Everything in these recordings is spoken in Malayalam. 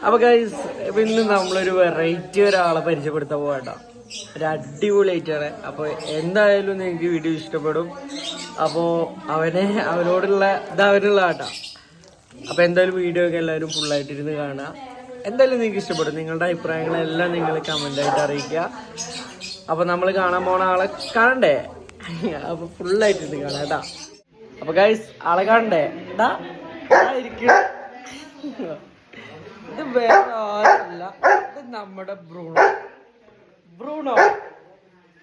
അപ്പൊ ഗൈസ് ഇന്ന് നമ്മളൊരു വെറൈറ്റി ഒരാളെ പരിചയപ്പെടുത്താൻ പോകട്ടോ. ഒരു അടിപൊളിയായിട്ടാണ്. അപ്പൊ എന്തായാലും നിങ്ങൾക്ക് വീഡിയോ ഇഷ്ടപ്പെടും. അപ്പോ അവനോടുള്ള അവനുള്ള ആട്ടാ. അപ്പൊ എന്തായാലും വീഡിയോ ഒക്കെ എല്ലാവരും ഫുള്ളായിട്ടിരുന്ന് കാണുക. എന്തായാലും നിങ്ങൾക്ക് ഇഷ്ടപ്പെടും. നിങ്ങളുടെ അഭിപ്രായങ്ങളെല്ലാം നിങ്ങൾ കമൻ്റായിട്ട് അറിയിക്കുക. അപ്പൊ നമ്മൾ കാണാൻ പോണ ആളെ കാണണ്ടേ? അപ്പൊ ഫുള്ളായിട്ടിരുന്ന് കാണാം കേട്ടാ. അപ്പൊ ഗൈസ് ആളെ കാണണ്ടേ? ഇത് വേറെ ആരല്ല, ഇത് നമ്മുടെ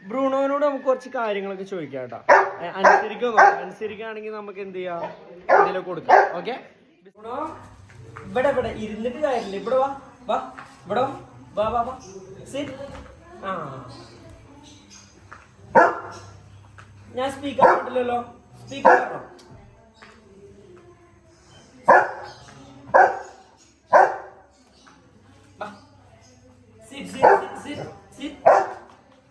ബ്രൂണോനോട് നമുക്ക് കുറച്ച് കാര്യങ്ങളൊക്കെ ചോദിക്കാം കേട്ടോ. അനുസരിക്കുകയാണെങ്കിൽ നമുക്ക് എന്ത് ചെയ്യാം, എന്തെങ്കിലും കൊടുക്കാം. ഓക്കെ, ബ്രൂണോ ഇവിടെ ഇരുന്നിട്ട് കാര്യമില്ല. ഇവിടെ വാ വാ ഇവിടെ വാ വാ വാ സിറ്റ്. ആ ഞാൻ സ്പീക്കർ പറ്റില്ലല്ലോ. സ്പീക്കർ പറഞ്ഞോ.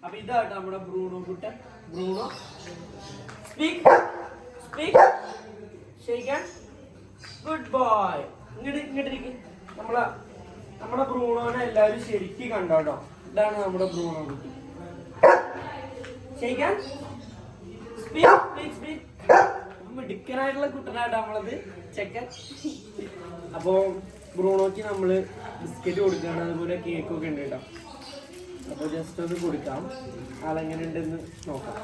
അപ്പൊ ഇതാട്ടോ നമ്മുടെ ബ്രൂണോ കുട്ടൻ. ബ്രൂണോ സ്പീക്ക് സ്പീക്ക് ഷെയ്ക്കാൻ. Good boy. ഇങ്ങോട്ടിരിക്കും. നമ്മുടെ ബ്രൂണോനെ എല്ലാവരും ശരിക്കും കണ്ടോട്ടോ. ഇതാണ് നമ്മുടെ ബ്രൂണോ കുട്ടി. ഷെയ്ക്കാൻ. Speak speak speak. മിടുക്കനായിട്ടുള്ള കുട്ടനായിട്ട് നമ്മളത് ചെക്കൻ. അപ്പൊ ബ്രൂണോക്ക് നമ്മള് ബിസ്ക്കറ്റ് കൊടുക്കുകയാണ്, അതുപോലെ കേക്കൊക്കെ ഉണ്ട് കേട്ടോ. അപ്പൊ ജസ്റ്റ് ഒന്ന് കൊടുക്കാം. ആളെങ്ങനെ ഉണ്ടെന്ന് നോക്കാം.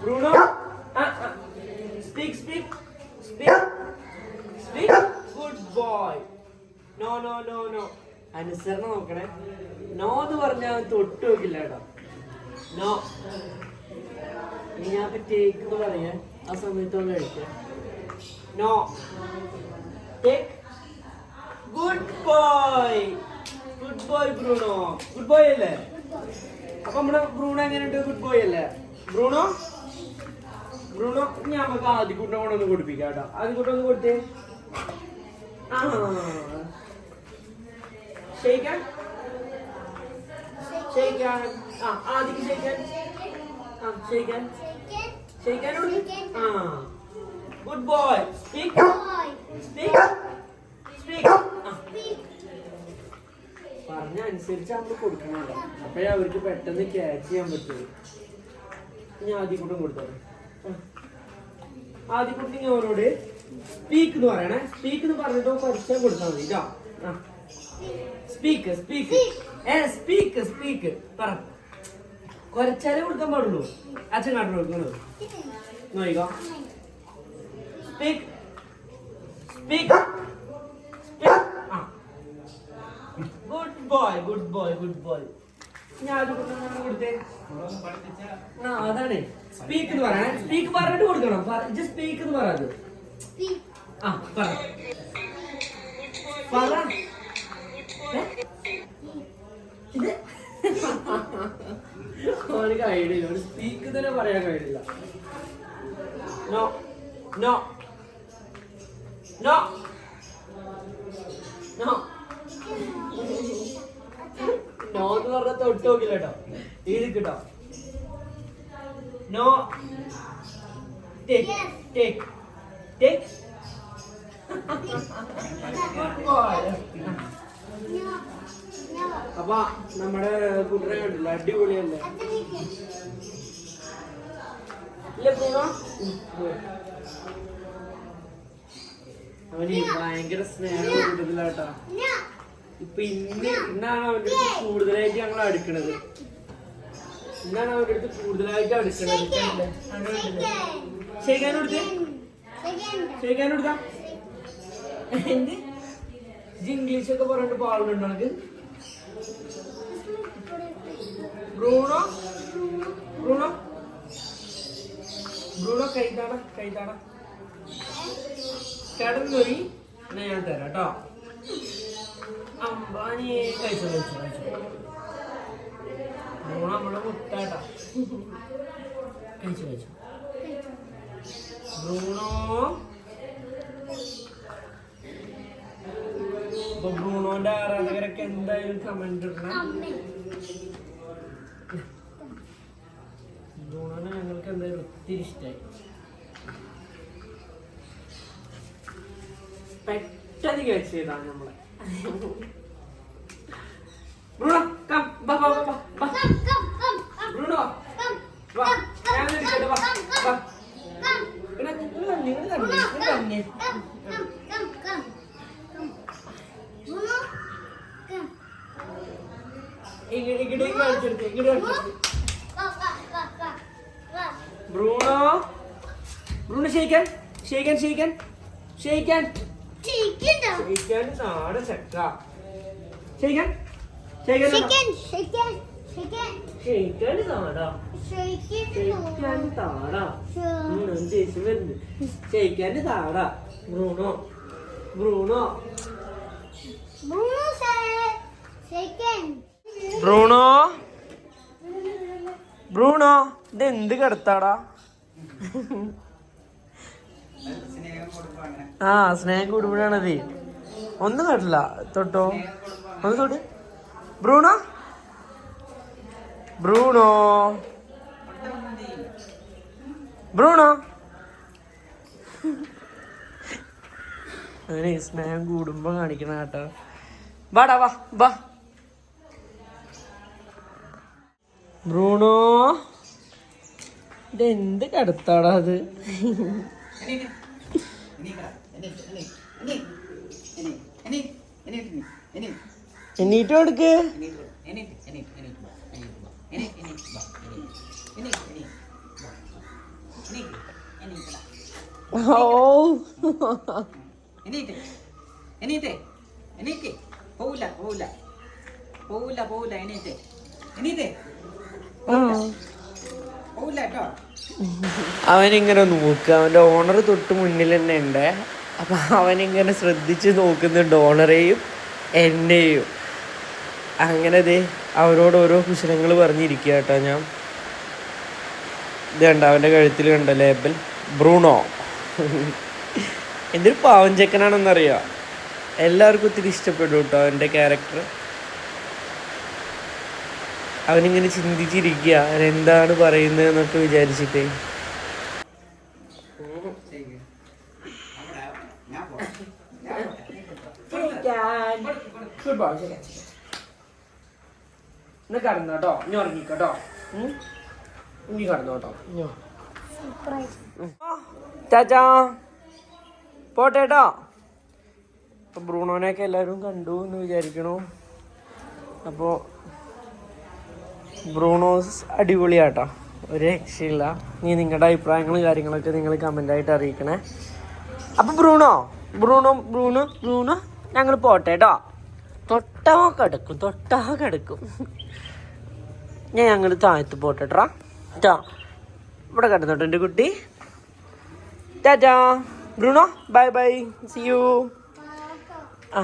Bruno speak speak speak speak. Good boy. No no no no. അനുസരണം നോക്കണേ. നോ എന്ന് പറഞ്ഞാൽ തൊട്ട് നോക്കില്ല കേട്ടോ. നോ. ഞാൻ ടേക്ക് എന്ന് പറയാ, ആ സമയത്തൊന്ന് കഴിക്കാം. No. Take. Good boy. Good boy Bruno. Good boy അല്ലേ? അപ്പൊ നമ്മുടെ ബ്രൂണോ എങ്ങനെയുണ്ട്? ഗുഡ് ബോയ് അല്ലേ ബ്രൂണോ? ബ്രൂണോ ഇനി നമുക്ക് ആദ്യക്കൂട്ടം കൂടെ ഒന്ന് കൊടുപ്പിക്കാം കേട്ടോ. ആദ്യക്കൂട്ടം ഒന്ന് കൊടുത്തേ. ആ ഷെയ്ക്കാൻ ഷെയ്ക്കാൻ. ആ ആദ്യം ഷെയ്ക്കാൻ. ആ ഷെയ്ക്കാൻ ഷെയ്ക്കാൻ. ആ good boy. Speak speak speak. പറഞ്ഞ അനുസരിച്ച് നമ്മൾ കൊടുക്കണല്ലോ. അപ്പോഴേ അവർക്ക് പെട്ടെന്ന് ക്യാച്ച് ചെയ്യാൻ പറ്റുള്ളൂ. ഞാൻ ആദ്യക്കൂട്ടം കൊടുത്തത്. ആദ്യക്കൂട്ടി അവരോട് സ്പീക്ക് എന്ന് പറയണേ. സ്പീക്ക് എന്ന് പറഞ്ഞിട്ടോ പരിചയം കൊടുത്താൽ മതി കേട്ടോ. സ്പീക്ക് സ്പീക്ക് സ്പീക്ക് സ്പീക്ക് പറ. കുറച്ചാലേ കൊടുക്കാൻ പാടുള്ളൂ. അച്ഛൻ കാട്ടിൽ കൊടുക്കണത് നോക്കിക്കോ. Speak speak speak. ആ good boy good boy good boy. ഞാൻ കൊടുത്തേ. ആ അതാണ് സ്പീക്ക് എന്ന് പറയണേ. സ്പീക്ക് പറഞ്ഞിട്ട് കൊടുക്കണം. സ്പീക്ക് എന്ന് പറയാത്. ആ പറ പറ. ഇത് അവന് കഴിയില്ല. ഒരു സ്പീക്ക് തന്നെ പറയാൻ കഴിയില്ല. No no no no no എന്ന് പറഞ്ഞ തൊട്ട് നോക്കില്ല കേട്ടോ. ഇത് കിട്ടോ. No. Take take take. Good boy. അപ്പൊ നമ്മുടെ കുട്ടനെ കണ്ടില്ല, അടിപൊളിയല്ലേ? അവന് ഭയങ്കര സ്നേഹം കൂടുതലാട്ടോ. ഇപ്പൊ ഇന്നാണ് അവന്റെ അടുത്ത് കൂടുതലായിട്ട് ഞങ്ങൾ അടുക്കണത്. ഇന്നാണ് അവന്റെ അടുത്ത് കൂടുതലായിട്ട് അടുക്കണത്. ഷെയ്ക്കാനോടുത്ത് ഷെയ്ക്കാനോടുത്താ. എന്ത് ഇംഗ്ലീഷൊക്കെ പറഞ്ഞിട്ട് പാടുന്നുണ്ടോ നമുക്ക്? ബ്രൂണോ ബ്രൂണോ ബ്രൂണോ കൈതാട കൈതാട കിടന്നൊരി. എന്നാ ഞാൻ തരാം കേട്ടോ. അമ്പാനി കഴിച്ചോ കഴിച്ചോ കഴിച്ചോ. ബ്രൂണോ നമ്മളെ മുട്ടാട്ടാ. കഴിച്ചോ കഴിച്ചോ ബ്രൂണോ. അപ്പൊ ബ്രൂണോന്റെ ആരാധകരൊക്കെ എന്തായാലും കമന്റ് ഇടണം. ബ്രൂണോനെ ഞങ്ങൾക്ക് എന്തായാലും ഒത്തിരി ഇഷ്ടമായി. പെട്ടെന്ന് കഴിച്ചു ചെയ്താണ് നമ്മളെ. ബ്രൂണോ കം ബാ ബാ ബാ ബാ ബ്രൂണോ വാ ഞാൻ ഇരിക്കട്ടെ വാ വാ നിങ്ങൾ തന്നെ ഇങ്ങോട്ടേക്ക് കളിച്ചെടുത്ത് ബ്രൂണോ ബ്രൂണോ ഷെയ്ക്കാൻ ഷെയ്ക്കാൻ ഷെയ്ക്കാൻ ഷെയ്ക്കാൻ ഷെയ്ക്കാൻ നാട ചക്ക ഷെയ്ക്കാൻ ഷെയ്ക്കാൻ ഷെയ്ക്കാൻ താടാ ഷെയ്ക്കാൻ താടാ ദേഷ്യം വരുന്നത് ഷെയ്ക്കാൻ താടാ ബ്രൂണോ ബ്രൂണോ ബ്രൂണോ ബ്രൂണോ ഇതെന്ത് കിടത്താടാ? ആ സ്നേഹം കൂടുമ്പോഴാണത്. ഒന്നും കേട്ടില്ല. തൊട്ടോ ഒന്ന് തൊട്ട്. ബ്രൂണോ ബ്രൂണോ ബ്രൂണോ അങ്ങനെ സ്നേഹം കൂടുമ്പോ കാണിക്കണ കേട്ടോ. വാടാ വാ വാ ബ്രൂണോ ഇതെന്ത് കടുത്താടാ അത്? എണീറ്റ് കൊടുക്ക്. ഓ പോവില്ല പോവില്ല പോവില്ല പോവില്ല എണീറ്റ് എണീറ്റ് പോവില്ല കേട്ടോ. അവനിങ്ങനെ നോക്കുക. അവൻ്റെ ഓണർ തൊട്ട് മുന്നിൽ തന്നെ ഉണ്ട്. അപ്പം അവനിങ്ങനെ ശ്രദ്ധിച്ച് നോക്കുന്നുണ്ട് ഓണറേയും എന്നെയും. അങ്ങനെ അവരോട് ഓരോ കുശലങ്ങൾ പറഞ്ഞിരിക്കുക കേട്ടോ. ഞാൻ ഇത് കണ്ട അവൻ്റെ കഴുത്തിൽ കണ്ട ലേബൽ ബ്രൂണോ. എന്തൊരു പാവം ചെക്കനാണെന്നറിയാം. എല്ലാവർക്കും ഒത്തിരി ഇഷ്ടപ്പെടും കേട്ടോ അവൻ്റെ ക്യാരക്ടർ. അവനിങ്ങനെ ചിന്തിച്ചിരിക്കുക അവനെന്താണ് പറയുന്നത് എന്നൊക്കെ വിചാരിച്ചിട്ട്. ഇന്ന് കടന്നോട്ടോ, ഇനി ഉറങ്ങിക്കോട്ടോ, ഇനി കടന്നോട്ടോ. ചാച്ചാ പോട്ടേട്ടോ. ഇപ്പൊ ബ്രൂണോനെയൊക്കെ എല്ലാവരും കണ്ടു എന്ന് വിചാരിക്കണു. അപ്പോൾ ബ്രൂണോസ് അടിപൊളിയാട്ടോ, ഒരു രക്ഷയില്ല. ഇനി നിങ്ങളുടെ അഭിപ്രായങ്ങളും കാര്യങ്ങളൊക്കെ നിങ്ങൾ കമൻ്റായിട്ട് അറിയിക്കണേ. അപ്പം ബ്രൂണോ ബ്രൂണോ ബ്രൂണോ ബ്രൂണോ ഞങ്ങൾ പോട്ടെ കേട്ടോ. തൊട്ടാ കിടക്കും. ഞങ്ങൾ താഴത്ത് പോട്ടെട്ടാ. ഇവിടെ കിടന്നോട്ടോ എൻ്റെ കുട്ടി. Tata Bruno, bye bye, see you. ആ